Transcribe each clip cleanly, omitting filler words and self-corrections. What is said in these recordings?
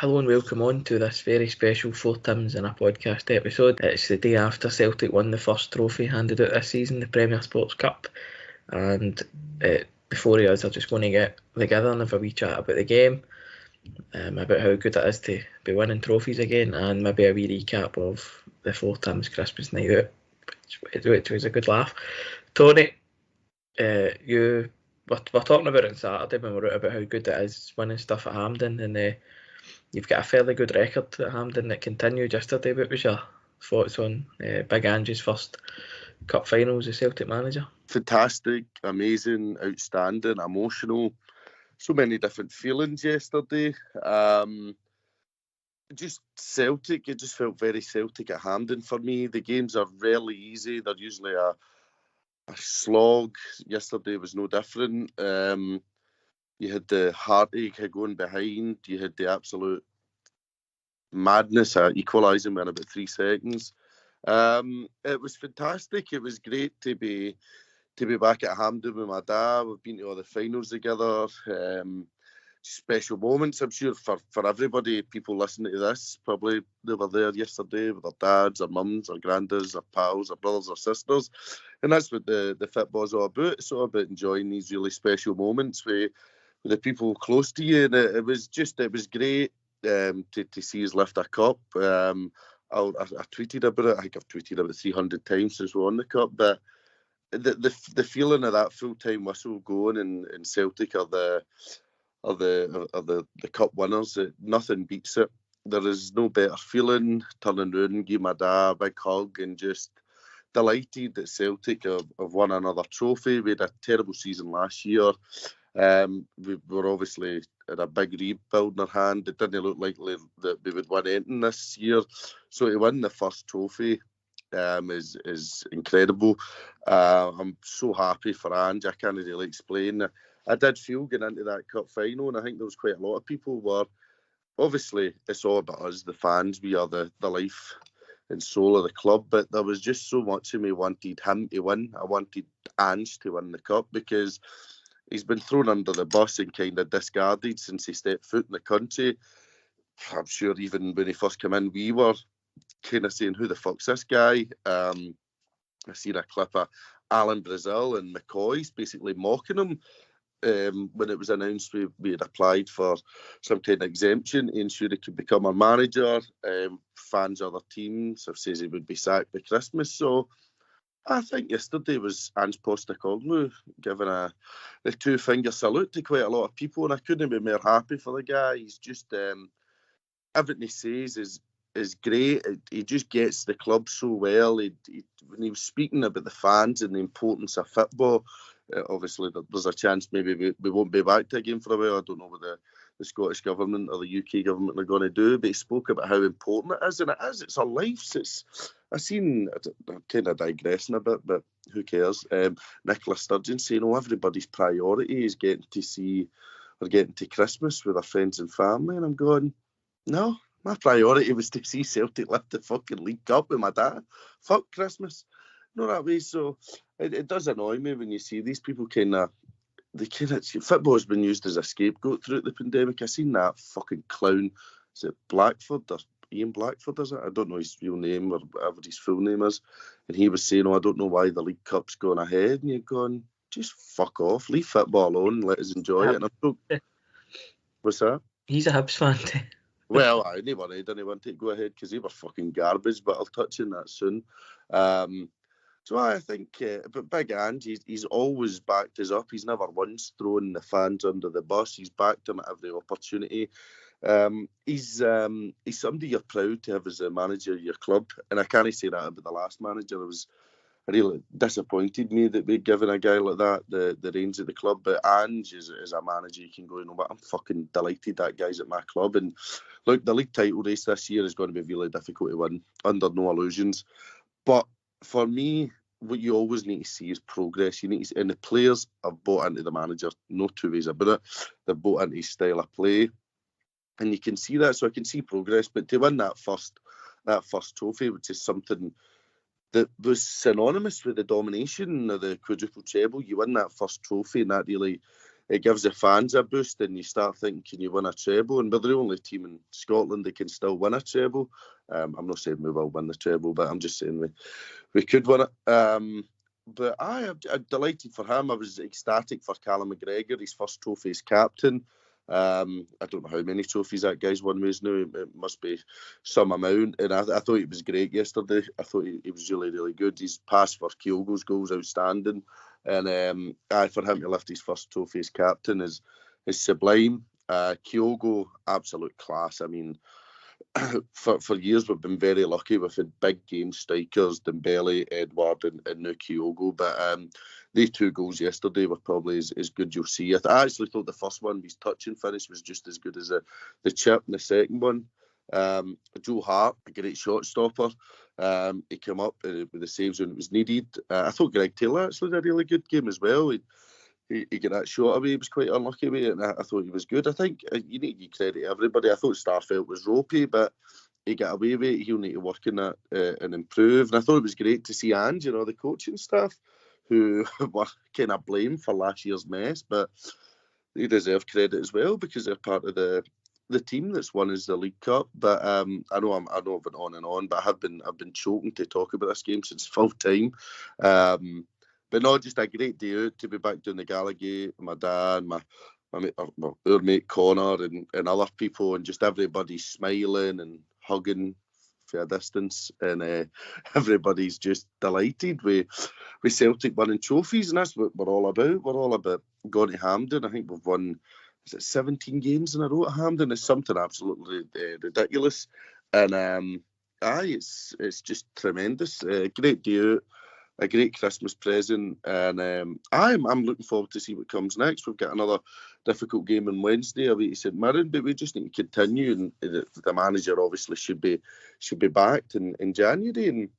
Hello and welcome on to this very special 4Tims in a podcast episode. It's the day after Celtic won the first trophy handed out this season, the Premier Sports Cup. And before us, I'm just going to get together and have a wee chat about the game, about how good it is to be winning trophies again, and maybe a wee recap of the 4Tims Christmas night out, which was a good laugh. Tony, we're talking about it on Saturday when we wrote about how good it is winning stuff at Hampden, and you've got a fairly good record at Hampden that continued yesterday. What was your thoughts on Big Ange's first cup final as a Celtic manager? Fantastic, amazing, outstanding, emotional. So many different feelings yesterday. Just Celtic, it just felt very Celtic at Hampden for me. The games are rarely easy. They're usually a slog. Yesterday was no different. You had the heartache of going behind. You had the absolute madness of equalising within about 3 seconds. It was fantastic. It was great to be back at Hampden with my dad. We've been to all the finals together. Special moments, I'm sure, for everybody. People listening to this, probably they were there yesterday with their dads, their mums, their grandads, their pals, their brothers, their sisters. And that's what the football's all about. It's all about enjoying these really special moments with the people close to you. And it was great to see us lift a cup. I tweeted about it. I think I've tweeted about 300 times since we won the cup. But the feeling of that full-time whistle going in Celtic are the cup winners. Nothing beats it. There is no better feeling turning around, give my dad a big hug, and just delighted that Celtic have won another trophy. We had a terrible season last year. We were obviously in a big rebuild in our hand. It didn't look likely that we would win anything this year. So to win the first trophy is incredible. I'm so happy for Ange. I can't really explain. I did feel getting into that cup final, and I think there was quite a lot of people were, obviously it's all about us, the fans. We are the life and soul of the club, but there was just so much of me wanted him to win. I wanted Ange to win the cup because he's been thrown under the bus and kind of discarded since he stepped foot in the country. I'm sure even when he first came in, we were kind of saying, who the fuck's this guy? I seen a clip of Alan Brazil and McCoy's basically mocking him when it was announced we had applied for some kind of exemption to ensure he could become our manager. Fans of other teams have said he would be sacked by Christmas. So I think yesterday was Ange Postecoglou giving a two-finger salute to quite a lot of people, and I couldn't be more happy for the guy. He's just everything he says is great. He just gets the club so well. When he was speaking about the fans and the importance of football, obviously there's a chance maybe we won't be back to a game for a while. I don't know what the Scottish government or the UK government are going to do, but he spoke about how important it is, and it is. It's our lives. I'm kind of digressing a bit, but who cares? Nicola Sturgeon saying, everybody's priority is getting to Christmas with their friends and family, and I'm going, no, my priority was to see Celtic lift the fucking League Cup with my dad. Fuck Christmas. Not that way. So it does annoy me when you see these people football has been used as a scapegoat throughout the pandemic. I seen that fucking clown. Is it Blackford or Ian Blackford, is it? I don't know his real name or whatever his full name is. And he was saying, I don't know why the League Cup's going ahead. And you're going, just fuck off. Leave football alone. Let us enjoy it. And what's that? He's a Hibs fan too. Well, I didn't want to go ahead because they were fucking garbage, but I'll touch on that soon. So I think, but Big Ange, he's always backed us up. He's never once thrown the fans under the bus. He's backed them at every opportunity. He's somebody you're proud to have as a manager of your club, and I can't say that about the last manager. It really disappointed me that we'd given a guy like that the reins of the club. But Ange is a manager you can go, but I'm fucking delighted that guy's at my club. And look, the league title race this year is going to be really difficult to win, under no illusions. But for me, what you always need to see is progress. You need to, and the players have bought into the manager, no two ways about it. They've bought into his style of play, and you can see that. So I can see progress. But to win that first trophy, which is something that was synonymous with the domination of the quadruple treble, you win that first trophy, and that really it gives the fans a boost, and you start thinking, can you win a treble? And we're the only team in Scotland that can still win a treble. I'm not saying we will win the treble, but I'm just saying we could win it. But I'm delighted for him. I was ecstatic for Callum McGregor, his first trophy as captain. I don't know how many trophies that guy's won with us now. It must be some amount. And I thought he was great yesterday. I thought he was really, really good. His pass for Kyogo's goal was outstanding. And for him to lift his first trophy as captain is sublime. Kyogo, absolute class. I mean, for years we've been very lucky. We've had big game strikers, Dembele, Edward, and now Kyogo. But the 2 goals yesterday were probably as good you'll see. I actually thought the first one, his touch and finish, was just as good as the chip. And the second one, Joe Hart, a great shot stopper. He came up with the saves when it was needed. I thought Greg Taylor actually did a really good game as well. He got that shot away. He was quite unlucky with it, and I thought he was good. I think you need to give credit to everybody. I thought Starfelt was ropey, but he got away with it. He'll need to work on that and improve. And I thought it was great to see Ange, the coaching staff, who were kind of blamed for last year's mess, but they deserve credit as well because they're part of the team that's won us the League Cup. But I know I've been on and on, but I've been choking to talk about this game since full time. But no, just a great day out to be back down the Gallagher, my dad, our mate Connor and other people, and just everybody smiling and hugging for a distance, and everybody's just delighted with Celtic winning trophies, and that's what we're all about. We're all about going to Hampden. I think we've won, 17 games in a row at Hampden? It's something absolutely ridiculous, and it's just tremendous. Great day out. A great Christmas present, and I'm looking forward to see what comes next. We've got another difficult game on Wednesday away to St Mirren, but we just need to continue. And the manager obviously should be backed in January, and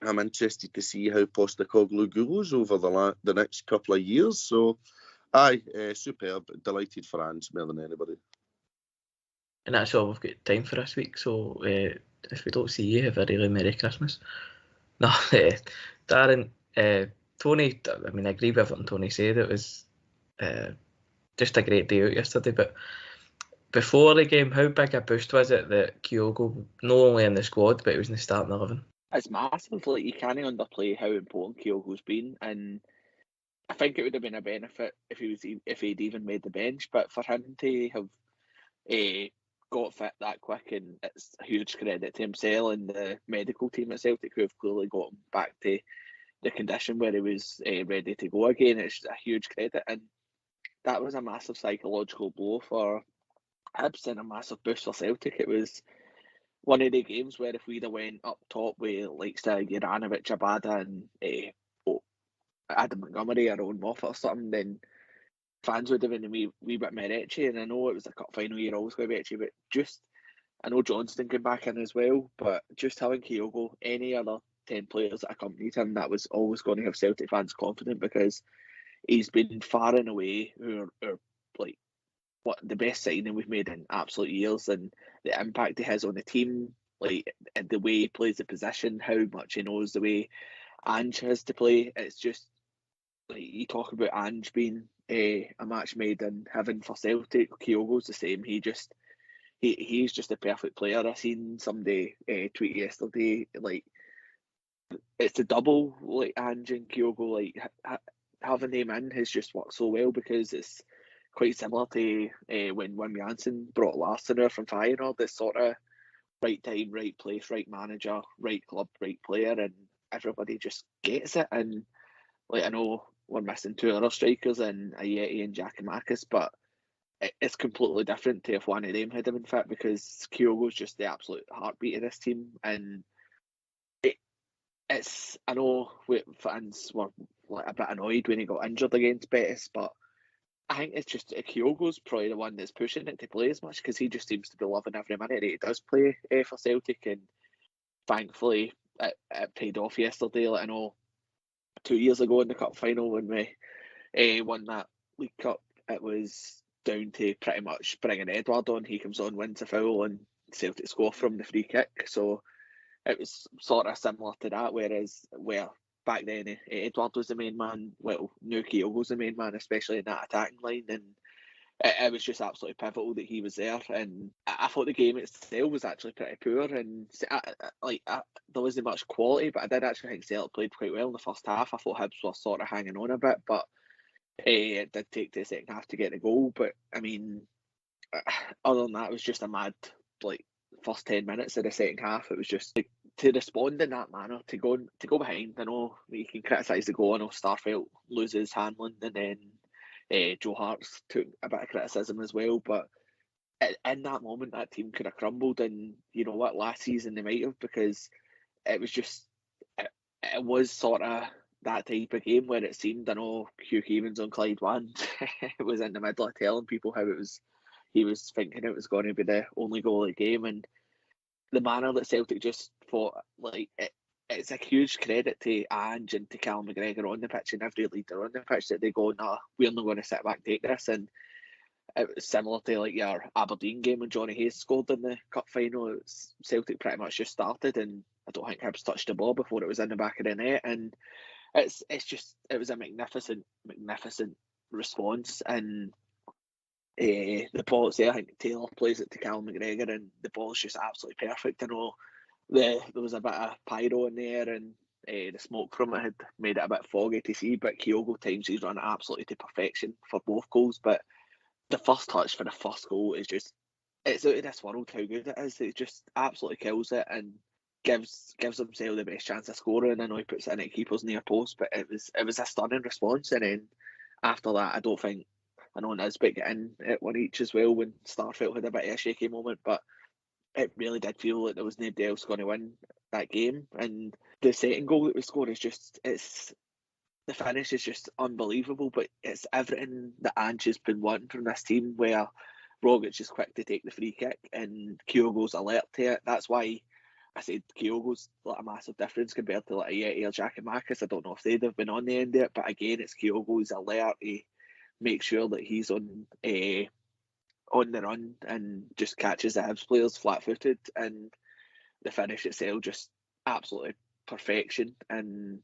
I'm interested to see how Postecoglou goes over the next couple of years. So, superb, delighted for Ange more than anybody. And that's all we've got time for this week. So if we don't see you, have a really Merry Christmas. No, Darren, Tony, I mean, I agree with everything Tony said. It was just a great day out yesterday. But before the game, how big a boost was it that Kyogo, not only in the squad, but he was in the starting 11? It's massive. Like, you can't underplay how important Kyogo's been, and I think it would have been a benefit if he'd even made the bench. But for him to have got fit that quick, and it's a huge credit to himself and the medical team at Celtic, who have clearly got him back to the condition where he was ready to go again. It's a huge credit, and that was a massive psychological blow for Hibs and a massive boost for Celtic. It was one of the games where if we'd have went up top with like Juranovic, Abada and Adam Montgomery or Owen Moffat or something, then fans would have been a wee bit more etchy. And I know it was a cup final, you're always going to be etchy, but just, I know Johnston came back in as well, but just having Kyogo, any other 10 players that accompanied him, that was always going to have Celtic fans confident, because he's been far and away like what the best signing we've made in absolute years, and the impact he has on the team, like, and the way he plays the position, how much he knows the way Ange has to play. It's just like, you talk about Ange being a match made in heaven for Celtic. Kyogo's the same. He's just a perfect player. I seen somebody tweet yesterday, like, it's the double, like Ange and Kyogo, like having them in has just worked so well, because it's quite similar to when Wim Janssen brought Larson over from Feyenoord. This sort of right time, right place, right manager, right club, right player, and everybody just gets it. And like, I know we're missing 2 other strikers in Ayeti and Giacomakis, but it's completely different to if one of them had been fit, because Kyogo's just the absolute heartbeat of this team. And it's, I know fans were like a bit annoyed when he got injured against Betis, but I think it's just Kyogo's probably the one that's pushing it to play as much, because he just seems to be loving every minute that he does play for Celtic, and thankfully it paid off yesterday. Like, I know 2 years ago in the cup final when we won that League Cup, it was down to pretty much bringing Edward on. He comes on, wins a foul, and Celtic score from the free kick. So it was sort of similar to that, where back then Edward was the main man. Well, now Kyogo's the main man, especially in that attacking line, and it was just absolutely pivotal that he was there. And I thought the game itself was actually pretty poor, and there wasn't much quality, but I did actually think Celtic played quite well in the first half. I thought Hibs were sort of hanging on a bit, but it did take to the second half to get the goal. But I mean, other than that, it was just a mad first 10 minutes of the second half. It was just to respond in that manner, to go behind. I know you can criticise the goal. I know Starfelt loses handling, and then Joe Hart's took a bit of criticism as well. But in that moment, that team could have crumbled, and you know what, last season they might have, because it was just it was sort of that type of game where it seemed, I know Hugh Keevans on Clyde won, it was in the middle of telling people how he was thinking it was going to be the only goal of the game, and the manner that Celtic just fought, it's a huge credit to Ange and to Cal McGregor on the pitch and every leader on the pitch that they go, nah, we're not going to sit back and take this. And it was similar to your Aberdeen game when Johnny Hayes scored in the cup final. Celtic pretty much just started, and I don't think Hibs touched the ball before it was in the back of the net. And it was a magnificent response. And the ball, I think Taylor plays it to Cal McGregor, and the ball's just absolutely perfect. I know there was a bit of pyro in there, and the smoke from it had made it a bit foggy to see, but Kyogo times he's run absolutely to perfection for both goals. But the first touch for the first goal is just, it's out of this world how good it is. It just absolutely kills it and gives himself the best chance of scoring. I know he puts it in at keeper's near post, but it was a stunning response. And then after that, I know Nisbet got in at one each as well when Starfelt had a bit of a shaky moment, but it really did feel like there was nobody else going to win that game. And the second goal that we scored is just, the finish is just unbelievable, but it's everything that Ange has been wanting from this team, where Rogic is quick to take the free kick and Kyogo's alert to it. That's why I said Kyogo's a massive difference compared to a Yeti or Giakoumakis. I don't know if they'd have been on the end of it, but again, it's Kyogo's alert to make sure that he's on the run and just catches the Hibs players flat-footed, and the finish itself just absolutely perfection. And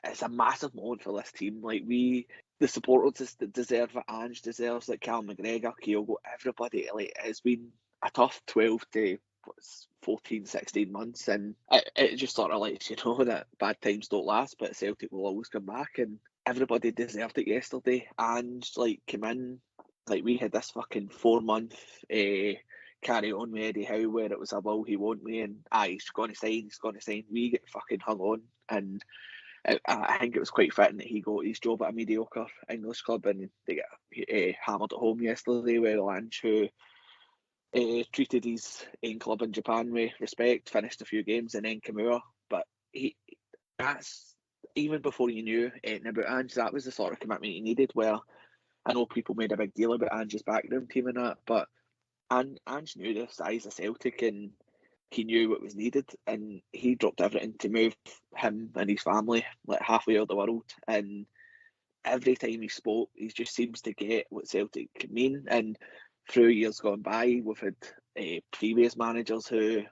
it's a massive moment for this team. The supporters deserve it. Ange deserves it. Cal McGregor, Kyogo, everybody. It's been a tough 12 to 14, 16 months, and it just sort of lets you know that bad times don't last, but Celtic will always come back, and everybody deserved it yesterday. Ange came in, we had this fucking 4-month carry on with Eddie Howe where it was a will he won't me, and he's going to sign. We get fucking hung on, and I think it was quite fitting that he got his job at a mediocre English club, and they get hammered at home yesterday with Ange, who treated his own club in Japan with respect, finished a few games and then came out. But that's even before you knew anything about Ange, that was the sort of commitment he needed, where I know people made a big deal about Ange's background team and that, but Ange knew the size of Celtic, and he knew what was needed, and he dropped everything to move him and his family halfway around the world. And every time he spoke, he just seems to get what Celtic mean. And through years gone by, we've had previous managers who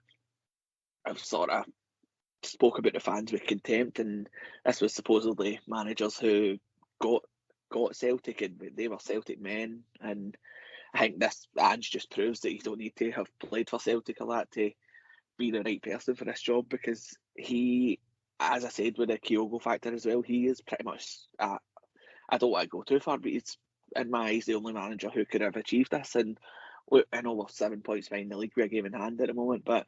have sort of spoke about the fans with contempt, and this was supposedly managers who got Celtic, and they were Celtic men. And I think this Ange just proves that you don't need to have played for Celtic a lot to be the right person for this job, because he, as I said, with the Kyogo factor as well, he is pretty much, I don't want to go too far, but he's, in my eyes, the only manager who could have achieved this. And I know we're 7 points behind the league with a game in hand at the moment, but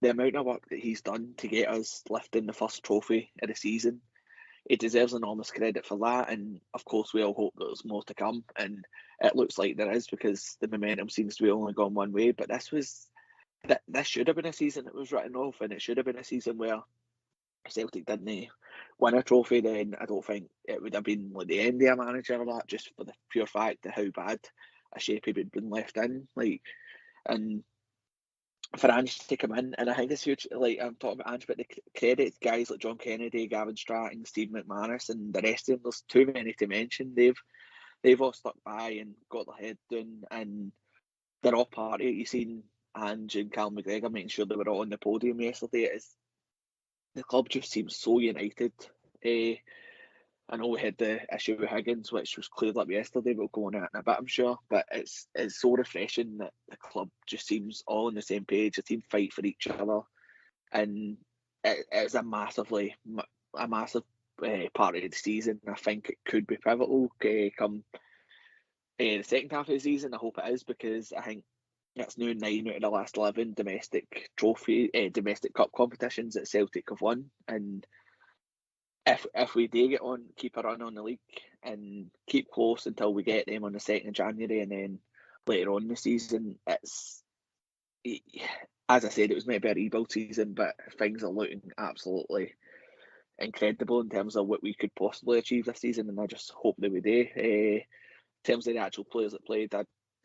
the amount of work that he's done to get us lifting the first trophy of the season, he deserves enormous credit for that. And of course, we all hope that there's more to come, and it looks like there is, because the momentum seems to be only gone one way. But this should have been a season that was written off, and it should have been a season where Celtic didn't win a trophy. Then I don't think it would have been the end of a manager or that, just for the pure fact of how bad a shape he'd been left in. And for Ange to come in, and I think it's huge. I'm talking about Ange, but the credit guys like John Kennedy, Gavin Stratton, Steve McManus, and the rest of them, there's too many to mention. They've all stuck by and got their head down, and they're all part of it. You've seen Ange and Cal McGregor making sure they were all on the podium yesterday. The club just seems so united, I know we had the issue with Higgins, which was cleared up yesterday. We'll go on it in a bit, I'm sure. But it's so refreshing that the club just seems all on the same page. The team fight for each other, and it's a massive part of the season. I think it could be pivotal come the second half of the season. I hope it is, because I think it's now 9 out of the last 11 domestic cup competitions that Celtic have won, and if we do keep a run on the league and keep close until we get them on the 2nd of January, and then later on in the season, it's, as I said, it was maybe a rebuild season, but things are looking absolutely incredible in terms of what we could possibly achieve this season, and I just hope that we do. In terms of the actual players that played,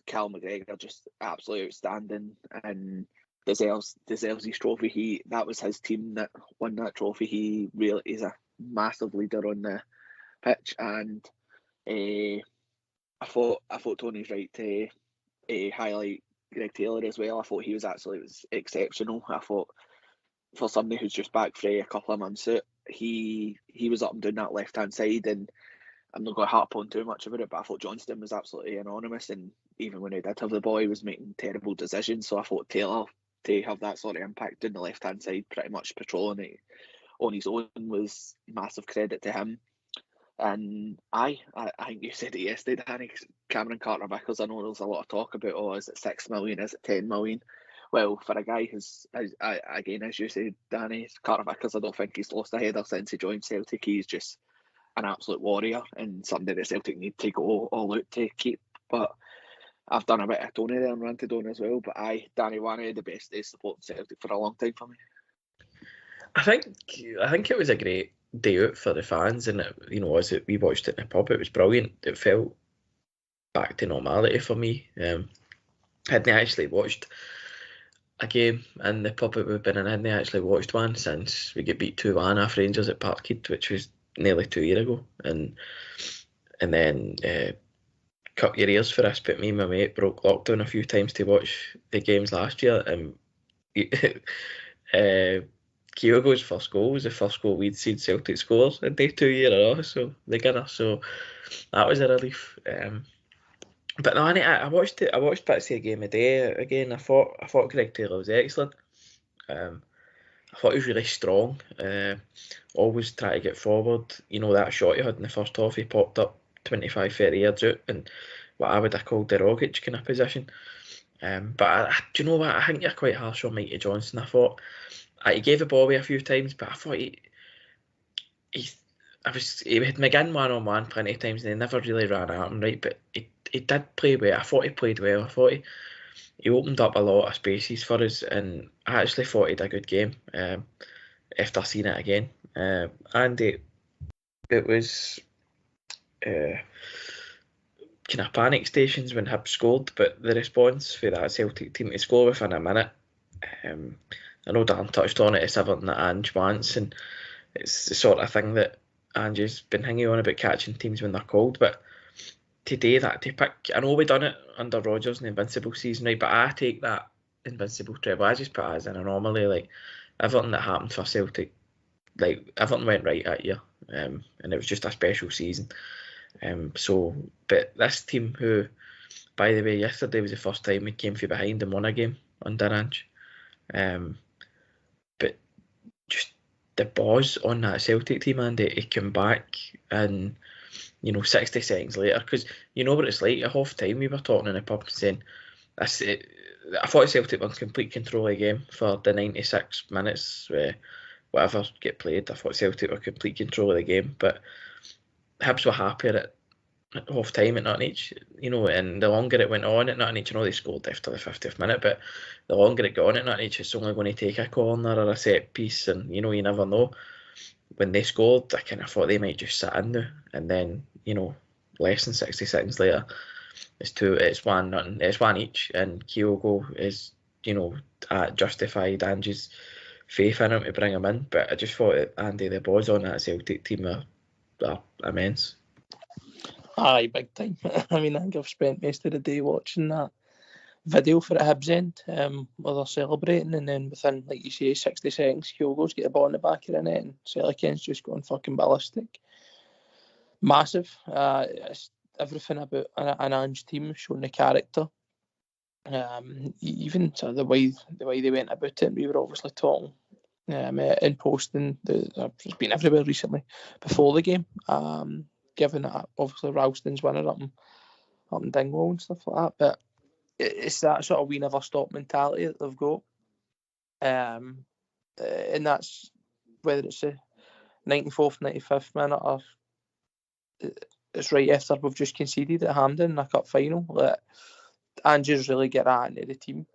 Cal McGregor just absolutely outstanding and deserves his trophy. That was his team that won that trophy. He really is a massive leader on the pitch, and I thought Tony's right to highlight Greg Taylor as well. I thought he was exceptional. I thought for somebody who's just back for a couple of months out, he was up and down that left hand side, and I'm not going to harp on too much about it, but I thought Johnston was absolutely anonymous, and even when he did have the ball, he was making terrible decisions. So I thought Taylor, to have that sort of impact on the left hand side, pretty much patrolling it on his own, was massive credit to him. And I think you said it yesterday, Danny, Cameron Carter-Vickers. I know there's a lot of talk about, is it 6 million, is it 10 million? Well, for a guy who's, again, as you said, Danny, Carter-Vickers, I don't think he's lost a header since he joined Celtic. He's just an absolute warrior and somebody that Celtic need to go all out to keep. But I've done a bit of Tony there and ranted on as well. But Danny, one of the best days supporting Celtic for a long time for me. I think it was a great day out for the fans, and as we watched it in the pub, it was brilliant. It felt back to normality for me. Hadn't actually watched a game in the pub that we've been in. Hadn't actually watched one since we get beat 2-1 off Rangers at Parkhead, which was nearly 2 years ago, and then cut your ears for this, but me and my mate broke lockdown a few times to watch the games last year, and Kyogo's first goal was the first goal we'd seen Celtic scores in day 2 years in a row, so the Gunner, so that was a relief. But no, I watched bits of the game a day again. I thought Greg Taylor was excellent. I thought he was really strong. Always try to get forward. That shot he had in the first half, he popped up 25-30 yards out, and what I would have called the Rogic kind of position. But do you know what? I think you're quite harsh on Mikey Johnston. I thought he gave the ball away a few times, but I thought he had McGinn one-on-one plenty of times, and he never really ran at him, right? But he did play well. I thought he played well. I thought he opened up a lot of spaces for us, and I actually thought he had a good game after seeing it again. And it was kind of panic stations when Hibs scored, but the response for that Celtic team to score within a minute, I know Dan touched on it, it's everything that Ange wants, and it's the sort of thing that Ange has been hanging on about, catching teams when they're cold. But today, that to pick, I know we done it under Rodgers in the Invincible season, right? But I take that Invincible treble, I just put it as an anomaly. Like, everything that happened for Celtic, like, everything went right that year, and it was just a special season. But this team, who, by the way, yesterday was the first time we came from behind and won a game under Ange. But just the buzz on that Celtic team, and it came back, and 60 seconds later, because what it's like at half time, we were talking in the pub saying that's it. I thought Celtic were in complete control of the game for the 96 minutes, whatever get played. I thought Celtic were in complete control of the game, but Hibs were happier at half time at nothing each, and the longer it went on at nothing each, they scored after the 50th minute, but the longer it got on at nothing each, it's only going to take a corner or a set piece, and you never know. When they scored, I kind of thought they might just sit in there, and then less than 60 seconds later, it's 1-0, it's one each, and Kyogo is justified Ange's faith in him to bring him in. But I just thought that Andy, the boys on that Celtic team are immense. Aye, big time. I mean, I think I've spent most of the day watching that video for at Hibs end where they're celebrating, and then within, like you say, 60 seconds, Kyogo's get the ball in the back of the net and Celtic's just going fucking ballistic. Massive. It's everything about an Ange team, showing the character. Even sort of the way they went about it. We were obviously talking in posting. It's been everywhere recently before the game. Given that obviously Ralston's winning up in Dingwall and stuff like that, but it's that sort of we never stop mentality that they've got, and that's whether it's the 94th, 95th minute or it's right after we've just conceded at Hampden in a cup final that Ange's really get that into the team.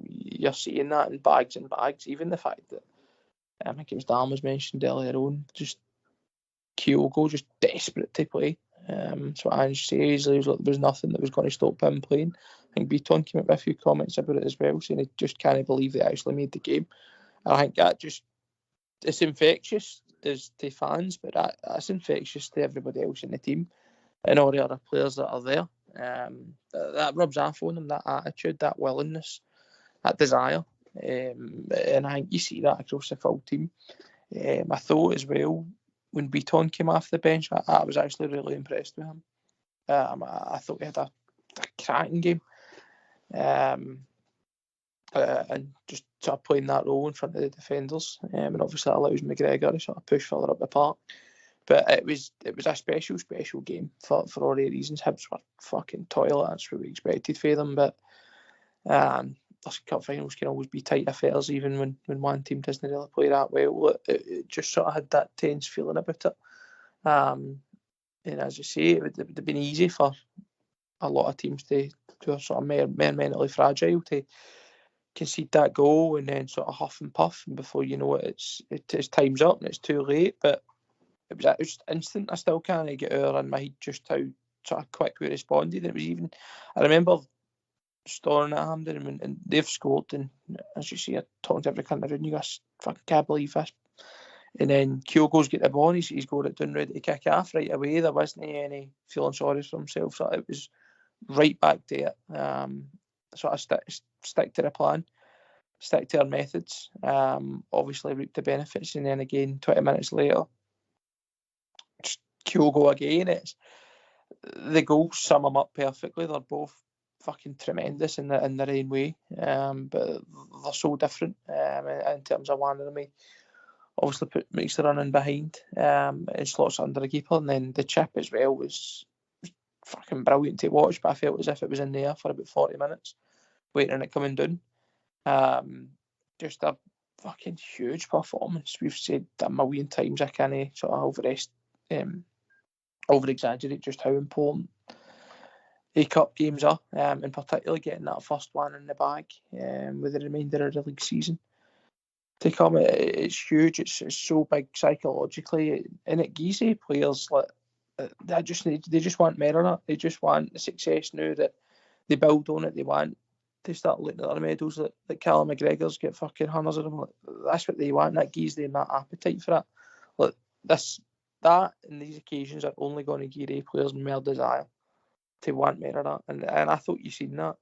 You're seeing that in bags and bags. Even the fact that I think it was Dan was mentioned earlier on, just Kyogo just desperate to play. So Ange says there was nothing that was going to stop him playing. I think Beaton came up with a few comments about it as well, saying he just can't believe they actually made the game. And I think that just, it's infectious to fans, but that's infectious to everybody else in the team and all the other players that are there. That rubs off on them, that attitude, that willingness, that desire. And I think you see that across the full team. I thought as well, when Beaton came off the bench, I was actually really impressed with him. I thought he had a cracking game. And just sort of playing that role in front of the defenders. And obviously that allows McGregor to sort of push further up the park. But it was a special game for all the reasons. Hibs were fucking toilet. That's what we expected for them. But those cup finals can always be tight affairs, even when one team doesn't really play that well. It just sort of had that tense feeling about it. And as you say, it would have been easy for a lot of teams to are sort of more mentally fragile to concede that goal and then sort of huff and puff, and before you know it, it's time's up and it's too late. But it was just instant. I still can't get over in my head just how sort of quick we responded. And it was even, I remember Storm at Hampden and they've scored, and as you see, I talking to every cunt around, you guys fucking can't believe this. And then Kyogo's got the ball, he's got it done, ready to kick off right away. There wasn't any feeling sorry for himself, so it was right back to it. Sort of stick to the plan, stick to our methods, obviously reap the benefits, and then again 20 minutes later just Kyogo again. It's the goals sum them up perfectly. They're both fucking tremendous in their own way, but they're so different in terms of one of them. He obviously makes the run in behind and slots under the keeper, and then the chip as well was fucking brilliant to watch, but I felt as if it was in there for about 40 minutes waiting on it coming down. Just a fucking huge performance. We've said a million times, I can't sort of over exaggerate just how important A Cup games are, and particularly getting that first one in the bag with the remainder of the league season to come. It's huge. It's so big psychologically, and it gives players like they just want more of that. They just want the success now that they build on it. They want to start looking at other medals that Callum McGregor's get fucking hundreds of them. That's what they want. That gives them that appetite for it. Look, that and these occasions are only going to give players more desire to want more of that. And I thought you seen that.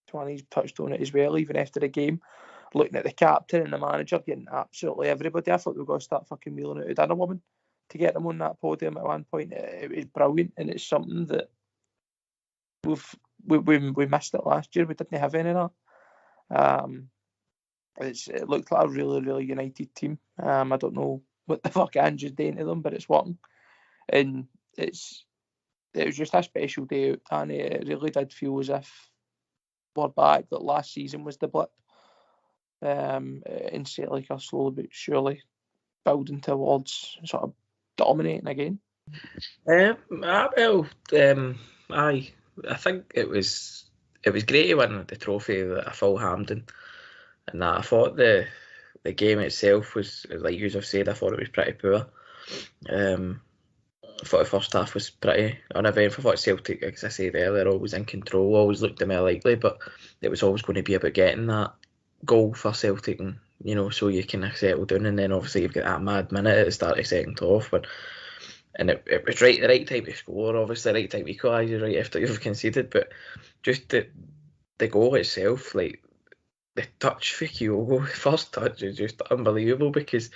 Twanny's touched on it as well, even after the game. Looking at the captain and the manager getting absolutely everybody. I thought they were going to start fucking wheeling out a dinner woman to get them on that podium at one point. It was brilliant, and it's something that we missed it last year. We didn't have any of that. It looked like a really, really united team. I don't know what the fuck Ange is doing to them, but it's working. And it was just a special day out, and it really did feel as if we're back, that last season was the blip. And Celtic are slowly but surely building towards sort of dominating again. I think it was great to win the trophy at full Hampden, and that I thought the game itself was, like you have said, I thought it was pretty poor. I thought the first half was pretty uneventful. I thought Celtic, as I said earlier, always in control, always looked more likely, but it was always going to be about getting that goal for Celtic, and so you can settle down. And then obviously you've got that mad minute at the start of second half, but And it was the right time to score, obviously, the right time to equalise right after you've conceded. But just the goal itself, like the touch for Kyogo, first touch is just unbelievable because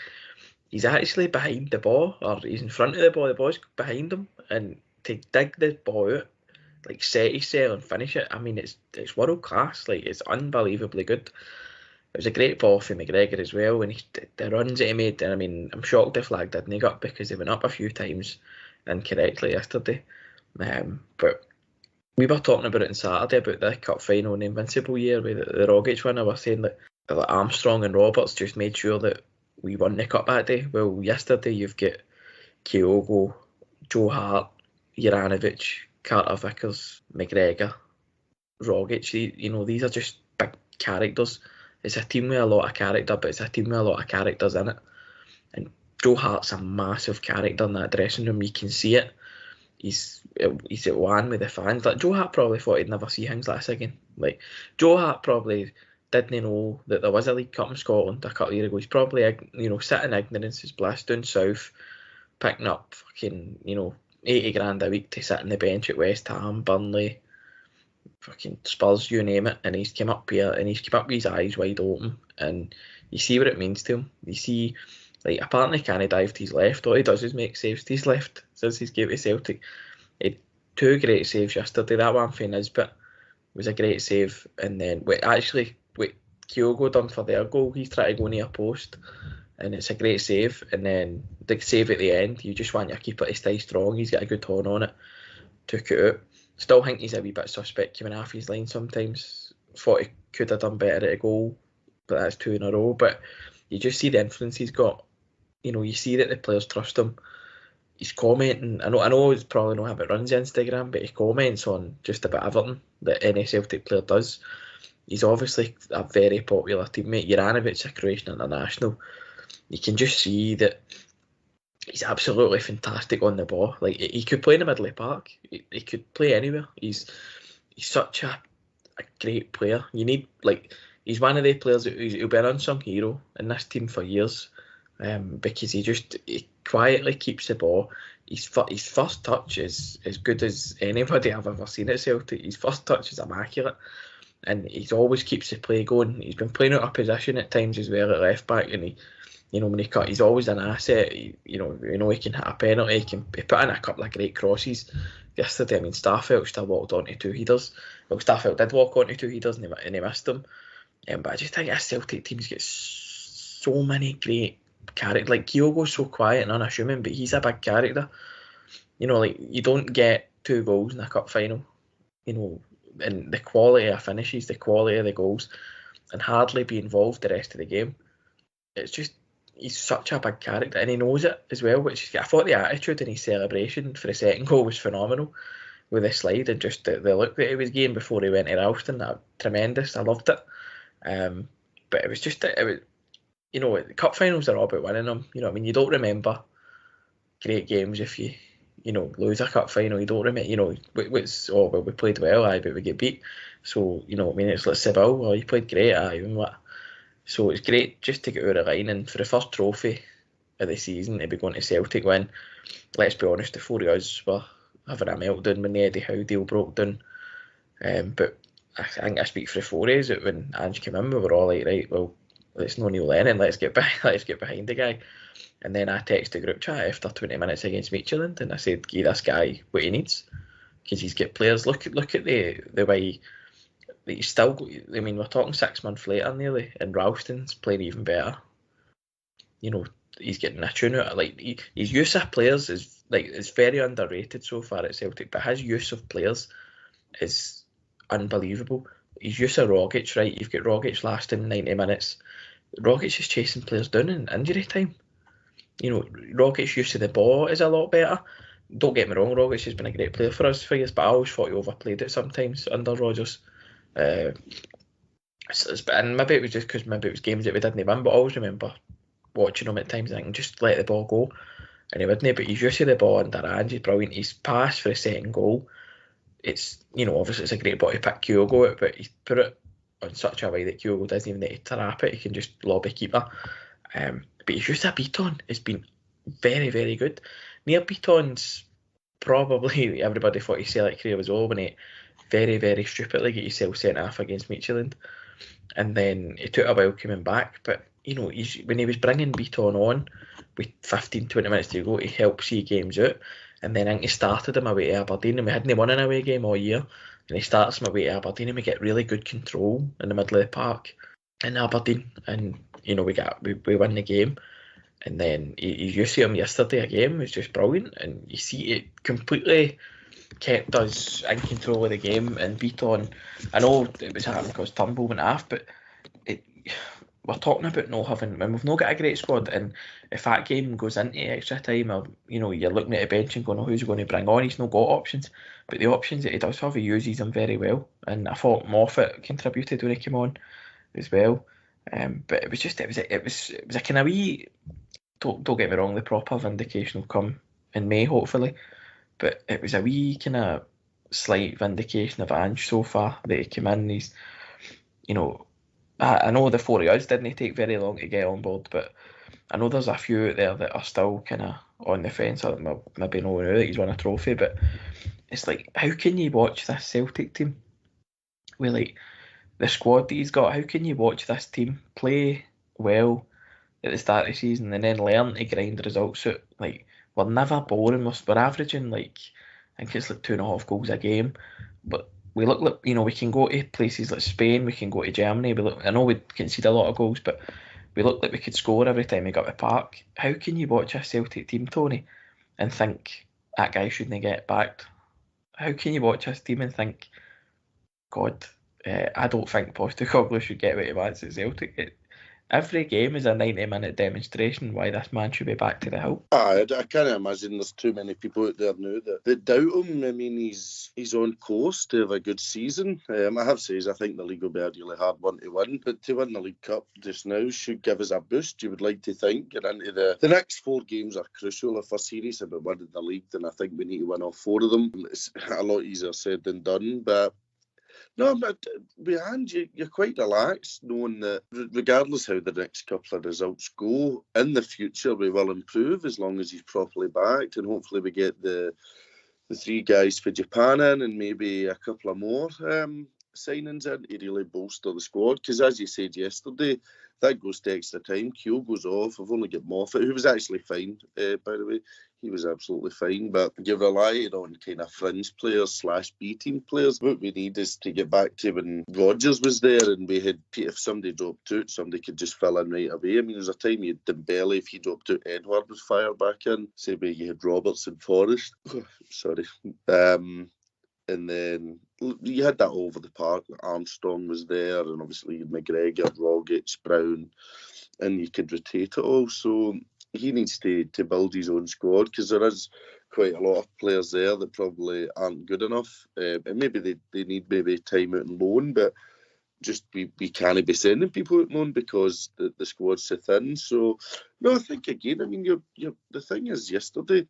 he's actually behind the ball, or he's in front of the ball's behind him, and to dig the ball out, like set his cell and finish it, I mean, it's world class, like it's unbelievably good. It was a great ball for McGregor as well, and the runs that he made, and I mean, I'm shocked the flag didn't go up because they went up a few times incorrectly yesterday. But we were talking about it on Saturday about the cup final in the Invincible year with the Rogic winner. We were saying that Armstrong and Roberts just made sure that we won the cup that day. Well, yesterday you've got Kyogo, Joe Hart, Juranovic, Carter Vickers, McGregor, Rogic. You know, these are just big characters. It's a team with a lot of character, but it's a team with a lot of characters in it. And Joe Hart's a massive character in that dressing room. You can see it. He's at one with the fans. Like Joe Hart probably thought he'd never see things like this again. Like Joe Hart probably didn't know that there was a League Cup in Scotland a couple of years ago. He's probably, you know, sitting in ignorance, his blast down south, picking up fucking, you know, 80 grand a week to sit on the bench at West Ham, Burnley, fucking Spurs, you name it, and he's come up here and he's kept up with his eyes wide open, and you see what it means to him. You see, like, apparently can't dive to his left. All he does is make saves to his left since he's came to Celtic. He had 2 great saves yesterday. That one for Nisbet was a great save, and then what Kyogo done for their goal, he's trying to go near post, and it's a great save. And then the save at the end, you just want your keeper to stay strong. He's got a good horn on it, took it out. Still think he's a wee bit suspect coming off his line sometimes. Thought he could have done better at a goal, but that's 2 in a row. But you just see the influence he's got. You know, you see that the players trust him. He's commenting. I know he's probably not how it runs Instagram, but he comments on just about everything that any Celtic player does. He's obviously a very popular teammate. Juranovic's a Croatian international. You can just see that he's absolutely fantastic on the ball. Like, he could play in the middle of the park. He could play anywhere. He's such a great player. You need, like, he's one of the players that he'll be an unsung hero in this team for years, because he quietly keeps the ball. His first touch is as good as anybody I've ever seen at Celtic. His first touch is immaculate, and he always keeps the play going. He's been playing out of position at times as well at left back, and when he cut, he's always an asset. He can hit a penalty. He put in a couple of great crosses yesterday. I mean, Starfelt still walked onto 2 headers. Well, Starfelt did walk onto 2 headers and he missed them. But I just think this Celtic team's got so many great characters. Like, Kyogo's so quiet and unassuming, but he's a big character. You know, like, you don't get 2 goals in a cup final. You know, and the quality of finishes, the quality of the goals, and hardly be involved the rest of the game. It's just, he's such a big character, and he knows it as well. Which I thought the attitude in his celebration for the second goal was phenomenal, with the slide and just the look that he was getting before he went to Ralston. That tremendous. I loved it. But it was just, you know, the cup finals are all about winning them. You know what I mean? You don't remember great games if you lose a cup final. You don't remember, you know, we played well, but we get beat. So, you know what I mean? It's like Seville, well, you played great, and what. So it's great just to get over the line, and for the first trophy of the season to be going to Celtic when, let's be honest, the 4 of us were having a meltdown when the Eddie Howe deal broke down. But I think I speak for the 4 of us that when Ange came in, we were all like, right, well, it's no Neil Lennon, let's get behind the guy. And then I texted the group chat after 20 minutes against Midtjylland, and I said, give this guy what he needs, because he's got players. Look at the way he's still. I mean, we're talking 6 months later nearly, and Ralston's playing even better. You know, he's getting a tune out. Like, his use of players is very underrated so far at Celtic, but his use of players is unbelievable. His use of Rogic, right? You've got Rogic lasting 90 minutes. Rogic is chasing players down in injury time. You know, Rogic's use of the ball is a lot better. Don't get me wrong, Rogic has been a great player for us for years, but I always thought he overplayed it sometimes under Rodgers. And maybe it was just because maybe it was games that we didn't win, but I always remember watching him at times and thinking, just let the ball go, and he wouldn't. But his use of the ball under Ange is brilliant. His pass for the second goal, it's, you know, obviously it's a great ball to pick Kyogo out, but he's put it on such a way that Kyogo doesn't even need to trap it. He can just lob a keeper. But his use of beat on has been very, very good. Near Beaton's probably everybody thought his Celtic career was over when he very, very stupidly got himself sent off against Midtjylland. And then it took a while coming back. But, when he was bringing Beaton on with 15, 20 minutes to go to help see games out, and then I think he started him away to Aberdeen, and we hadn't won an away game all year, and he starts him away to Aberdeen, and we get really good control in the middle of the park in Aberdeen, and we win the game. And then you see him yesterday again, it was just brilliant, and you see it completely kept us in control of the game. And Beaton, I know it was happening because Turnbull went off, but we're talking about not having, when we've not got a great squad, and if that game goes into extra time, or you're looking at the bench and going, who's he going to bring on? He's not got options, but the options that he does have, he uses them very well. And I thought Moffat contributed when he came on as well. But it was a kind of wee. Don't get me wrong, the proper vindication will come in May, hopefully. But it was a wee kind of slight vindication of Ange so far that he came in. He's, I know the four of us didn't take very long to get on board, but I know there's a few out there that are still kind of on the fence, or maybe not know that he's won a trophy. But it's like, how can you watch this Celtic team with like the squad that he's got? How can you watch this team play well at the start of the season and then learn to grind results out? Like, we're never boring. We're averaging like, I think it's like 2.5 goals a game, but we look like, we can go to places like Spain, we can go to Germany. I know we concede a lot of goals, but we look like we could score every time we got to the park. How can you watch a Celtic team, Tony, and think that guy shouldn't get backed? How can you watch this team and think, God, I don't think Postecoglou should get what he wants at Celtic? Every game is a 90-minute demonstration why this man should be back to the hill. I can't imagine there's too many people out there now that doubt him. I mean, he's on course to have a good season. I have to say, I think the league will be a really hard one to win, but to win the League Cup just now should give us a boost, you would like to think. And into the next 4 games are crucial. If we're serious about winning the league, then I think we need to win all 4 of them. It's a lot easier said than done, but no, but behind you, you're quite relaxed, knowing that regardless how the next couple of results go, in the future we will improve as long as he's properly backed, and hopefully we get the 3 guys for Japan in, and maybe a couple of more signings in to really bolster the squad. Because as you said yesterday, that goes to extra time. Kyogo's off. I've only got Moffat, who was actually fine, by the way. He was absolutely fine, but you're relying on kind of fringe players / B-team players. What we need is to get back to when Rodgers was there, and we had, if somebody dropped out, somebody could just fill in right away. I mean, there's a time you had Dembele, if he dropped out, Edward would fire back in. Say where you had Roberts and Forrest. Sorry. And then you had that all over the park. Armstrong was there, and obviously McGregor, Rogic, Brown, and you could rotate it all. So he needs to build his own squad, because there is quite a lot of players there that probably aren't good enough. And maybe they need time out and loan, but just we can't be sending people out loan because the squad's so thin. So, no, I think again, I mean, the thing is, yesterday,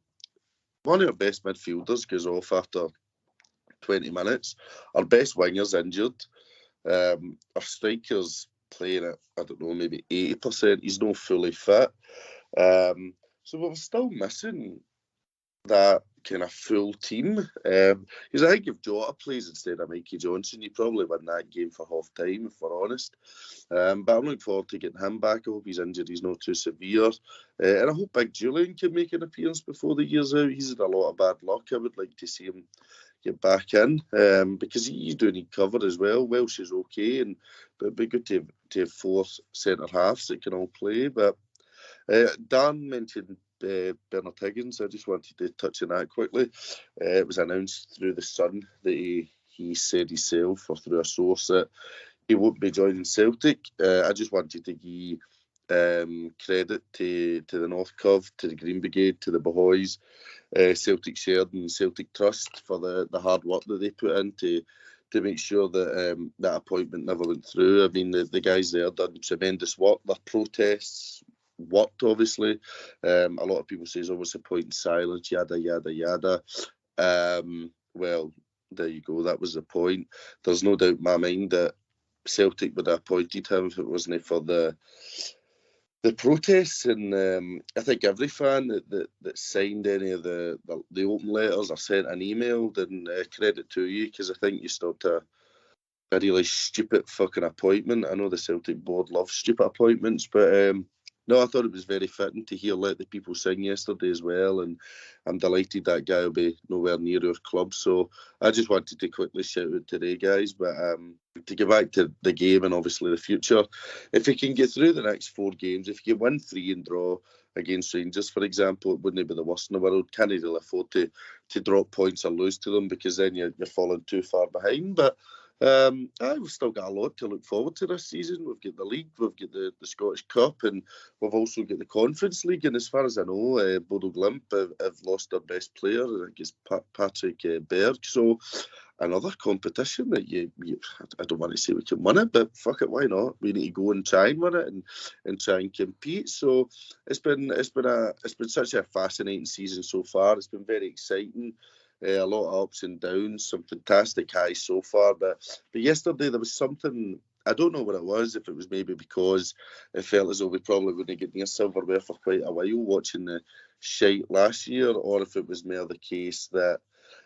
one of our best midfielders goes off after 20 minutes. Our best winger's injured. Our striker's playing at, I don't know, maybe 80%. He's not fully fit. So we're still missing that kind of full team. Because I think if Jota plays instead of Mikey Johnson, you probably win that game for half time, if we're honest. But I'm looking forward to getting him back. I hope his injury's not too severe. And I hope Big Julian can make an appearance before the year's out. He's had a lot of bad luck. I would like to see him get back in, because you do need cover as well. Welsh is okay, but it'd be good to have 4 centre halves that can all play. But Dan mentioned Bernard Higgins. I just wanted to touch on that quickly. It was announced through the Sun that he said himself, or through a source, that he won't be joining Celtic. I just wanted to give credit to the North Cove, to the Green Brigade, to the bhoys, Celtic Shared and Celtic Trust for the hard work that they put in to make sure that that appointment never went through. I mean, the guys there done tremendous work. Their protests worked, obviously. A lot of people say it's always a point in silence, yada, yada, yada. Well, there you go. That was the point. There's no doubt in my mind that Celtic would have appointed him if it wasn't for the protests, and I think every fan that signed any of the open letters or sent an email, then credit to you, because I think you stopped a really stupid fucking appointment. I know the Celtic board loves stupid appointments, but no, I thought it was very fitting to hear Let the People Sing yesterday as well, and I'm delighted that guy will be nowhere near our club. So I just wanted to quickly shout out today, guys, but to get back to the game and obviously the future, if you can get through the next 4 games, if you win 3 and draw against Rangers, for example, it wouldn't be the worst in the world. Can't really afford to drop points or lose to them, because then you're falling too far behind. But we've still got a lot to look forward to this season. We've got the league, we've got the Scottish Cup, and we've also got the Conference League. And as far as I know, Bodo Glimt have lost their best player. I think it's Patrick Berg. So another competition that I don't want to say we can win it, but fuck it, why not? We need to go and try and win it and try and compete. So it's been such a fascinating season so far. It's been very exciting. A lot of ups and downs, some fantastic highs so far. But yesterday there was something, I don't know what it was, if it was maybe because it felt as though we probably wouldn't get near silverware for quite a while watching the shite last year, or if it was more the case that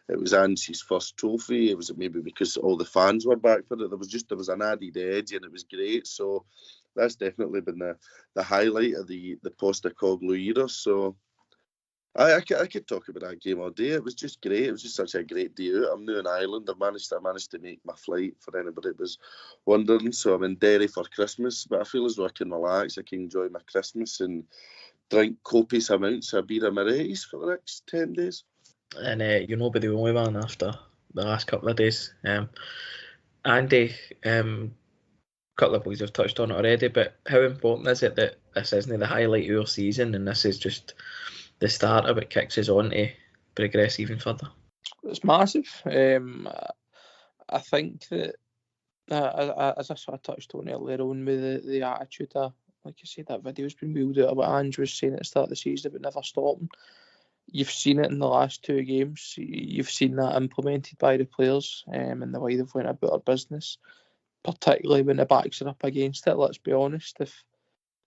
it was Ange's first trophy. It was maybe because all the fans were back for it. There was an added edge, and it was great. So that's definitely been the highlight of the Postecoglou era. So I could talk about that game all day. It was just great. It was just such a great day out. I'm new in Ireland. I managed to make my flight, for anybody that was wondering. So I'm in Derry for Christmas, but I feel as though I can relax. I can enjoy my Christmas and drink copious amounts of beer and Moretti's for the next 10 days. And you'll not be the only one after the last couple of days. Andy, couple of boys have touched on it already, but how important is it that this isn't the highlight of your season and this is just the start of it, kicks us on to progress even further? It's massive. I think that, as I sort of touched on earlier on with the attitude, like I said, that video's been wheeled out about Ange was saying at the start of the season about never stopping. You've seen it in the last 2 games. You've seen that implemented by the players and the way they've went about their business, particularly when the backs are up against it. Let's be honest, if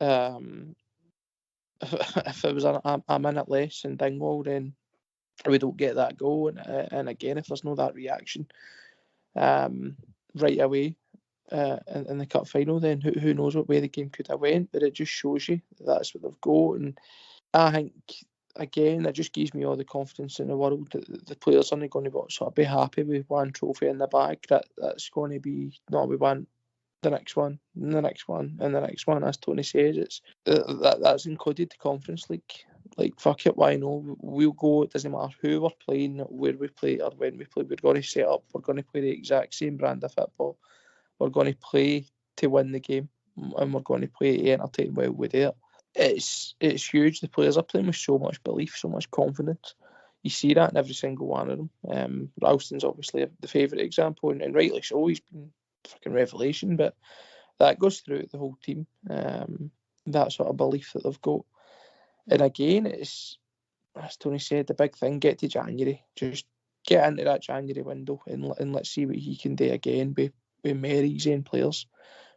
it was a minute less in Dingwall, then we don't get that goal. And again, if there's no that reaction right away in the cup final, then who knows what way the game could have went. But it just shows you that's what they've got. And I think, again, it just gives me all the confidence in the world that the players aren't going to sort of be happy with one trophy in the bag. That's going to be, no, we want the next one, and the next one, and the next one. As Tony says, it's that's included the Conference League. Like, fuck it, why no? We'll go. It doesn't matter who we're playing, where we play, or when we play. We're going to set up. We're going to play the exact same brand of football. We're going to play to win the game, and we're going to play to entertain while we're there. It's huge. The players are playing with so much belief, so much confidence. You see that in every single one of them. Ralston's obviously the favourite example, and rightly so. He's been fucking revelation, but that goes through the whole team. That sort of belief that they've got. And again, it's, as Tony said, the big thing, get to January. Just get into that January window and let's see what he can do again with more easy players.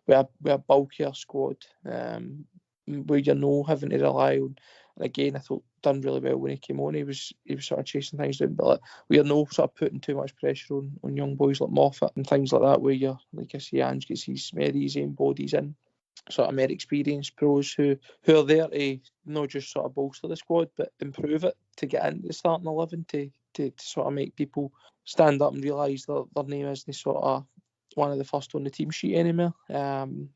With a bulkier squad, where you're having to rely on. And again, I thought done really well when he came on. He was sort of chasing things down, but we are no sort of putting too much pressure on young boys like Moffat and things like that, where you're, like I say, Ange gets his more easy and bodies in. Sort of more experienced pros who are there to not just sort of bolster the squad, but improve it to get into the starting 11 to sort of make people stand up and realise their name isn't sort of one of the first on the team sheet anymore. So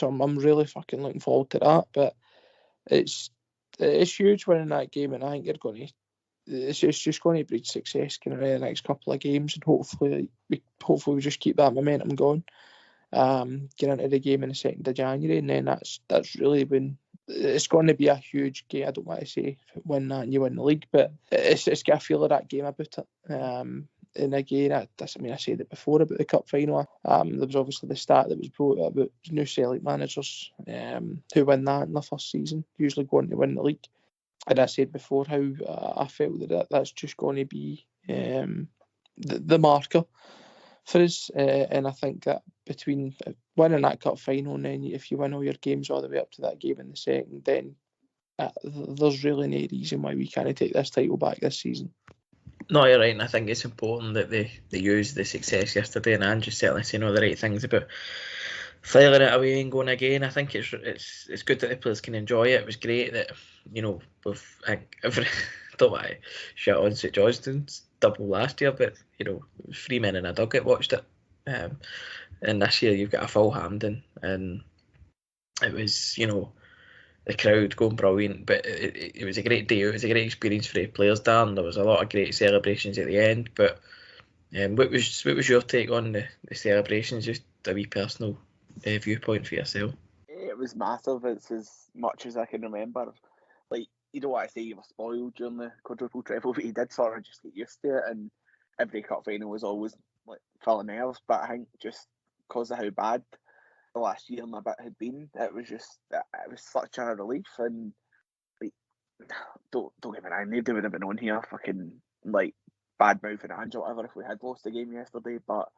I'm really fucking looking forward to that. But it's huge winning that game, and I think it's just going to breed success in the next couple of games, and hopefully we just keep that momentum going. Get into the game on the 2nd of January, and then that's really when it's going to be a huge game. I don't want to say win that and you win the league, but it's got a feel of that game about it. And again, I said it before about the cup final. There was obviously the stat that was brought up about new Celtic managers who win that in their first season, usually going to win the league. And I said before how I felt that's just going to be the marker for us, and I think that between winning that cup final and then if you win all your games all the way up to that game in the second, then there's really no reason why we can't take this title back this season. No, you're right, and I think it's important that they use the success yesterday, and Ange is certainly saying all the right things about filing it away and going again. I think it's good that the players can enjoy it. It was great that, with don't want to shit on St Johnstone's double last year, but 3 men in a dugout watched it, and this year you've got a full Hampden, and it was the crowd going brilliant, but it was a great day. It was a great experience for the players, Dan. There was a lot of great celebrations at the end. But what was your take on the celebrations? Just a wee personal viewpoint for yourself. It was massive. It's as much as I can remember. Like, you don't want to say you were spoiled during the quadruple treble, but you did sort of just get used to it. And every cup final was always like full of nerves. But I think just because of how bad the last year and a bit had been, it was such a relief. And like, don't get me wrong, nobody would have been on here fucking like bad mouthing Ange or whatever if we had lost the game yesterday, but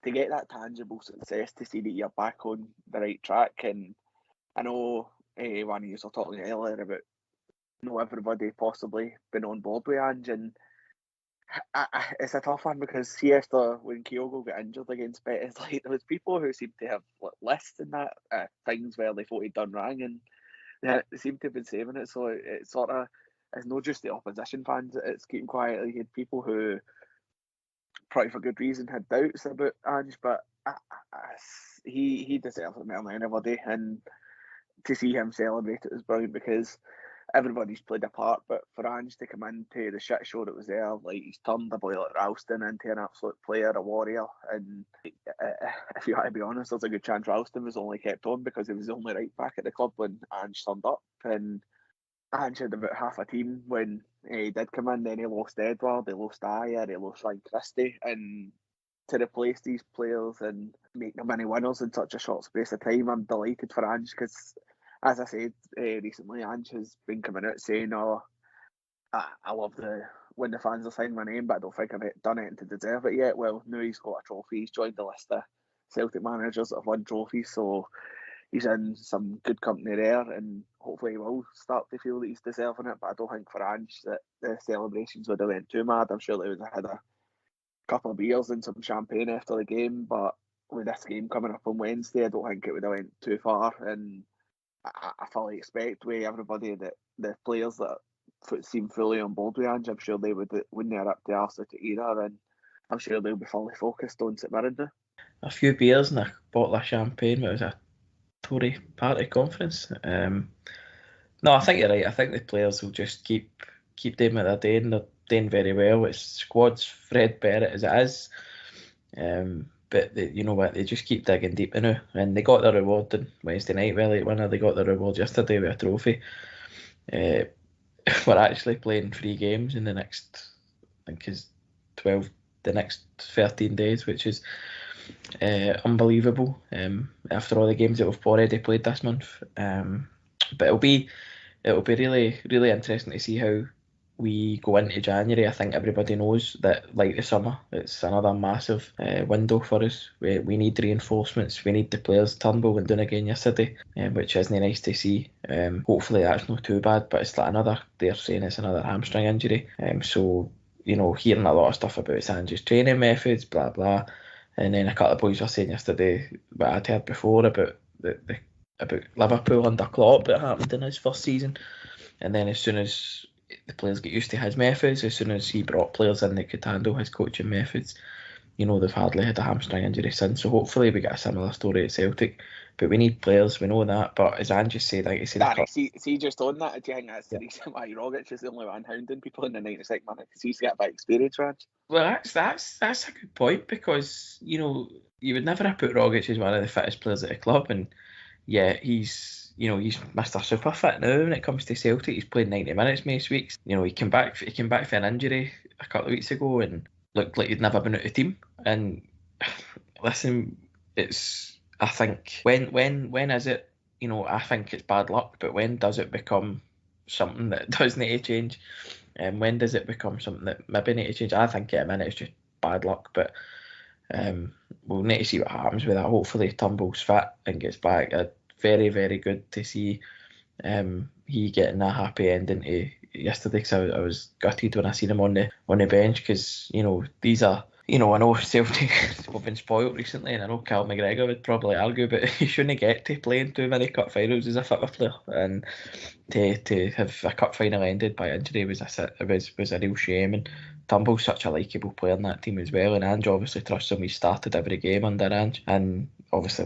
to get that tangible success, to see that you're back on the right track. And I know one of you were talking earlier about everybody possibly been on board with Ange, and it's a tough one because see after when Kyogo got injured against Betis, like there was people who seemed to have lists in that things where they thought he'd done wrong, and they seemed to have been saving it. So it's sort of, it's not just the opposition fans it's keeping quiet. You had people who probably for good reason had doubts about Ange, but he deserves it more than anybody, and to see him celebrate it was brilliant because everybody's played a part, but for Ange to come into the shit show that was there, like he's turned a boy like Ralston into an absolute player, a warrior, and if you want to be honest, there's a good chance Ralston was only kept on because he was the only right back at the club when Ange turned up, and Ange had about half a team when he did come in. Then he lost Edward, he lost Ayer, he lost Ryan Christie, and to replace these players and make them many winners in such a short space of time, I'm delighted for Ange because, as I said recently, Ange has been coming out saying, I love when the fans are signing my name, but I don't think I've done anything to deserve it yet. Well, now he's got a trophy. He's joined the list of Celtic managers that have won trophies, so he's in some good company there, and hopefully he will start to feel that he's deserving it. But I don't think for Ange that the celebrations would have went too mad. I'm sure they would have had a couple of beers and some champagne after the game, but with this game coming up on Wednesday, I don't think it would have went too far, and I fully expect with everybody that the players that seem fully on board with Ange, I'm sure they wouldn't have up the arse out either, and I'm sure they'll be fully focused on St Mirren now. A few beers and a bottle of champagne, but it was a Tory party conference. No, I think you're right. I think the players will just keep doing what they're doing. They're doing very well. It's squad's threadbare as it is. But you know what? They just keep digging deeper now, and they got their reward on Wednesday night. Well, late winner. They got their reward yesterday with a trophy. We're actually playing 3 games in the next, I think, is 12. The next 13 days, which is unbelievable. After all the games that we've already played this month, but it'll be really, really interesting to see how we go into January. I think everybody knows that, like the summer, it's another massive window for us. We need reinforcements. We need the players. Turnbull went down again yesterday, which isn't nice to see. Hopefully that's not too bad, but it's like they're saying it's another hamstring injury. So, hearing a lot of stuff about Ange's training methods, blah blah, and then a couple of boys were saying yesterday what I'd heard before about about Liverpool under Klopp that happened in his first season, and then as soon as the players get used to his methods, as soon as he brought players in that could handle his coaching methods, they've hardly had a hamstring injury since. So hopefully we get a similar story at Celtic. But we need players, we know that. But as Ange said, like I said, see, just on that, do you think that's the reason why Rogic is the only one hounding people in the 96 minute? Because he's got a bit experience, Raj. Well, that's a good point, because you would never have put Rogic as one of the fittest players at the club, and yeah, he's Mr. Super Fit now when it comes to Celtic. He's played 90 minutes most weeks. He came back for an injury a couple of weeks ago and looked like he'd never been out of the team. And listen, I think when is it? I think it's bad luck, but when does it become something that does need to change? And when does it become something that maybe need to change? I think at a minute it's just bad luck, but we'll need to see what happens with that. Hopefully Turnbull's fit and gets back. Very, very good to see he getting a happy ending to yesterday, because I was gutted when I seen him on the bench, because these are, I know Celtic have been spoilt recently, and I know Cal McGregor would probably argue, but he shouldn't get to play in too many cup finals as a fitter player, and to have a cup final ended by injury was a real shame. And Turnbull's such a likeable player in that team as well, and Ange obviously trusts him. He started every game under Ange, and obviously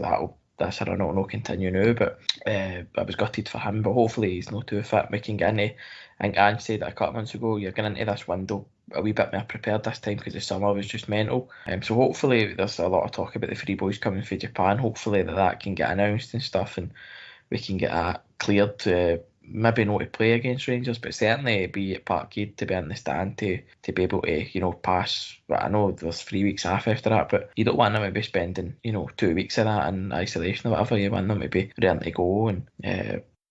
that's a run will not continue now, but I was gutted for him, but hopefully he's not too fit. We can get into, I think Ange said that a couple of months ago, you're getting into this window a wee bit more prepared this time because the summer was just mental. So hopefully there's a lot of talk about the three boys coming from Japan. Hopefully that can get announced and stuff, and we can get that cleared to maybe not to play against Rangers, but certainly be at Parkhead, to be in the stand, to be able to pass. But I know there's 3 weeks off after that, but you don't want them to be spending 2 weeks of that in isolation or whatever. You want them to be ready to go, and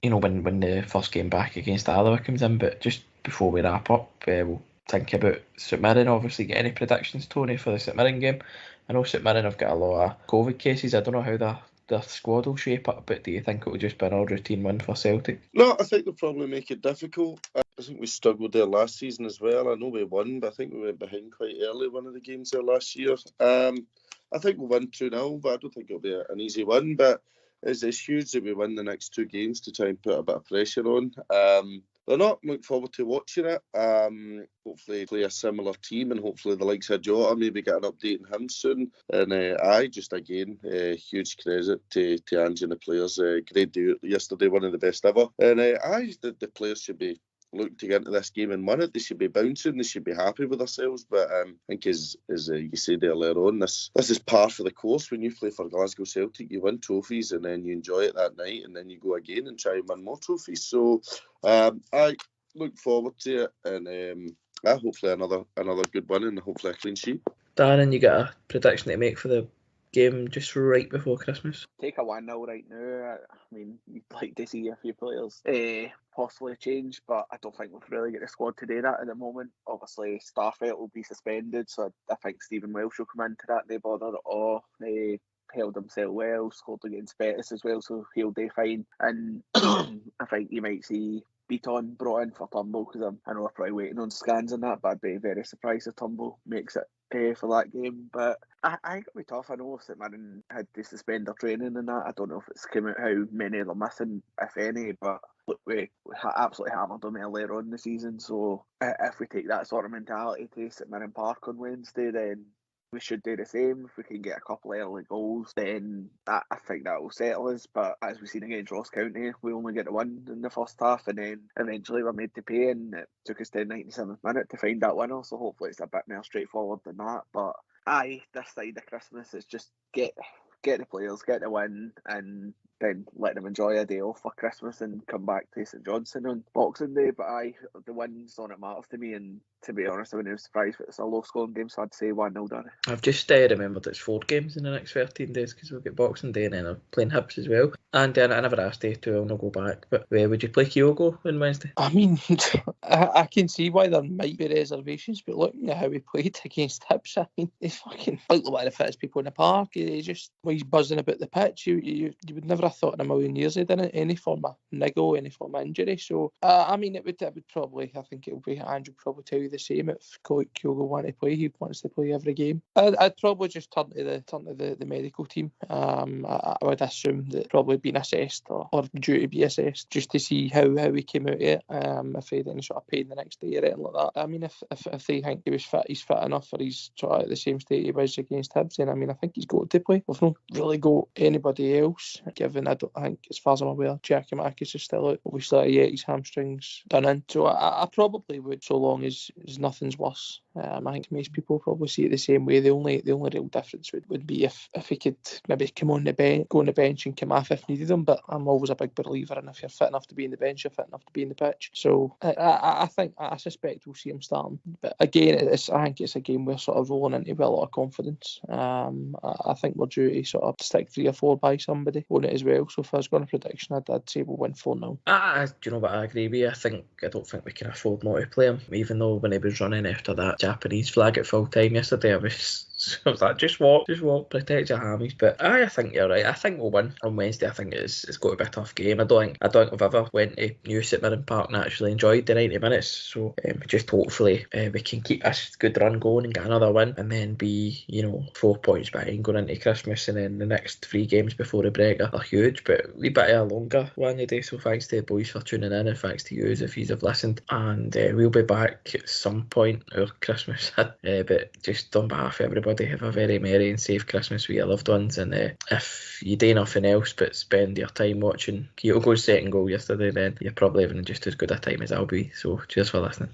when the first game back against Alloa comes in. But just before we wrap up, we'll think about St Mirren. Obviously, get any predictions, Tony, for the St Mirren game? I know St Mirren have got a lot of COVID cases. I don't know how their squad will shape up, but do you think it will just be an all routine win for Celtic? No, I think they'll probably make it difficult. I think we struggled there last season as well. I know we won, but I think we went behind quite early one of the games there last year. I think we'll win 2-0, but I don't think it'll be an easy win. But it's huge that we win the next 2 games to try and put a bit of pressure on. They're not looking forward to watching it. Hopefully play a similar team, and hopefully the likes of Jota maybe get an update on him soon. And huge credit to Ange and the players. Great do yesterday, one of the best ever. And the players should be looking to get into this game and win it. They should be bouncing. They should be happy with themselves. But I think, as you said earlier on, this is par for the course. When you play for Glasgow Celtic, you win trophies and then you enjoy it that night, and then you go again and try and win more trophies. So I look forward to it, and hopefully another good one, and hopefully a clean sheet. Darren, you got a prediction to make for the game just right before Christmas? Take a 1-0 right now. I mean, you'd like to see a few players possibly change, but I don't think we've really got the squad to do that at the moment. Obviously, Starfelt will be suspended, so I think Stephen Welsh will come into that. They bother at all. They held himself well, scored against Betis as well, so he'll do fine. And I think you might see Beaton brought in for Turnbull, because I know we're probably waiting on scans and that, but I'd be very surprised if Turnbull makes it for that game. But I think it'll be tough. I know St Mirren had to suspend their training and that. I don't know if it's come out how many they're missing, if any, but look, we absolutely hammered them earlier on in the season, so if we take that sort of mentality to St Mirren Park on Wednesday, then we should do the same. If we can get a couple of early goals, then I think that will settle us. But as we've seen against Ross County, we only get the win in the first half, and then eventually we're made to pay, and it took us to the 97th minute to find that winner. So hopefully it's a bit more straightforward than that. But this side of Christmas, it's just get the players, get the win, and then let them enjoy a day off for Christmas and come back to St Johnstone on Boxing Day. But the win's on it matters to me, and to be honest, I wouldn't be surprised if it's a low scoring game, so I'd say 1-0 done. I've just remembered it's 4 games in the next 13 days, because we'll get Boxing Day and then I'm playing Hibs as well. And I never asked you to, I'll not go back, but would you play Kyogo on Wednesday? I mean, I can see why there might be reservations, but looking at how we played against Hibs, I mean, he's fucking like one of the fittest people in the park. He's buzzing about the pitch. You would never have thought in a million years he'd done any form of niggle, any form of injury. So I mean, it would probably, I think it would be, Ange would probably tell you the same. If Kyogo wanted to play, he wants to play every game. I'd probably just turn to the medical team. I would assume that probably been assessed or due to be assessed, just to see how he came out of it. If he had any sort of pain the next day or anything like that. I mean, if they think he was fit, he's fit enough, or he's sort of the same state he was against Hibs, then I mean, I think he's got to play. We've not really got anybody else, given I think, as far as I'm aware, Giacomakis is still out. Obviously, his hamstrings done in. So I probably would, so long as nothing's worse. I think most people probably see it the same way. The only real difference would be if he could maybe come on the bench, go on the bench and come off if needed him. But I'm always a big believer in, if you're fit enough to be in the bench, you're fit enough to be in the pitch. So I suspect we'll see him starting. But again, I think it's a game we're sort of rolling into with a lot of confidence. I think we're due to sort of stick 3 or 4 by somebody on it as well. So if I was going to prediction, I'd say we'll win 4-0. Do you know what, I agree with you. I don't think we can afford not to play him, even though when he was running after that Japanese flag at full time yesterday, I was So I was like, just walk, protect your hammies. But I think you're right. I think we'll win on Wednesday. I think it's going to be a tough game. I don't think we've ever went to New St Mirren Park and actually enjoyed the 90 minutes. So just hopefully we can keep this good run going and get another win, and then be 4 points behind going into Christmas, and then the next 3 games before the break are huge. But we bit of a longer one today. So thanks to the boys for tuning in, and thanks to you if you have listened. And we'll be back at some point over Christmas. But just on behalf of everybody, have a very merry and safe Christmas with your loved ones. And if you do nothing else but spend your time watching Kyogo's second goal yesterday, then you're probably having just as good a time as I'll be. So cheers for listening.